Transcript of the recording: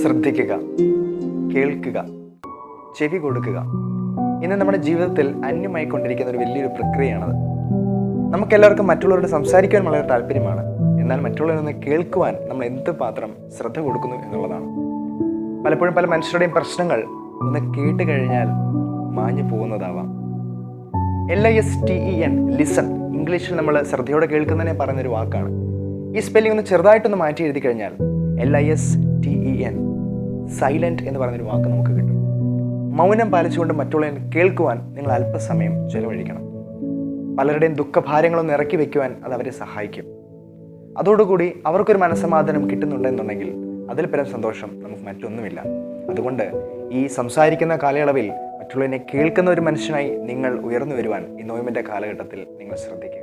ശ്രദ്ധിക്കുക, കേൾക്കുക, ചെവി കൊടുക്കുക. ഇന്ന് നമ്മുടെ ജീവിതത്തിൽ അന്യമായിക്കൊണ്ടിരിക്കുന്ന ഒരു വലിയൊരു പ്രക്രിയയാണത്. നമുക്കെല്ലാവർക്കും മറ്റുള്ളവരോട് സംസാരിക്കാൻ വളരെ താല്പര്യമാണ്. എന്നാൽ മറ്റുള്ളവരിൽ നിന്ന് കേൾക്കുവാൻ നമ്മൾ എന്തുമാത്രം ശ്രദ്ധ കൊടുക്കുന്നു എന്നുള്ളതാണ്. പലപ്പോഴും പല മനുഷ്യരുടെയും പ്രശ്നങ്ങൾ ഒന്ന് കേട്ട് കഴിഞ്ഞാൽ മാഞ്ഞു പോകുന്നതാവാം. LISTEN, ലിസൺ, ഇംഗ്ലീഷിൽ നമ്മൾ ശ്രദ്ധയോടെ കേൾക്കുന്നതിനെ പറയുന്നൊരു വാക്കാണ്. ഈ സ്പെല്ലിംഗ് ഒന്ന് ചെറുതായിട്ടൊന്ന് മാറ്റി എഴുതി കഴിഞ്ഞാൽ LISTEN, സൈലൻറ്റ് എന്ന് പറയുന്നൊരു വാക്ക് നമുക്ക് കിട്ടും. മൗനം പാലിച്ചുകൊണ്ട് മറ്റുള്ളവരെ കേൾക്കുവാൻ നിങ്ങൾ അല്പസമയം ചെലവഴിക്കണം. പലരുടെയും ദുഃഖഭാരങ്ങളൊന്ന് ഇറക്കി വയ്ക്കുവാൻ അത് അവരെ സഹായിക്കും. അതോടുകൂടി അവർക്കൊരു മനസ്സമാധാനം കിട്ടുന്നുണ്ടെന്നുണ്ടെങ്കിൽ അതിൽ പരം സന്തോഷം നമുക്ക് മറ്റൊന്നുമില്ല. അതുകൊണ്ട് ഈ സംസാരിക്കുന്ന കാലയളവിൽ മറ്റുള്ളവരെ കേൾക്കുന്ന ഒരു മനുഷ്യനായി നിങ്ങൾ ഉയർന്നു വരുവാൻ ഈ നോയമ്പിൻ്റെ കാലഘട്ടത്തിൽ നിങ്ങൾ ശ്രദ്ധിക്കുക.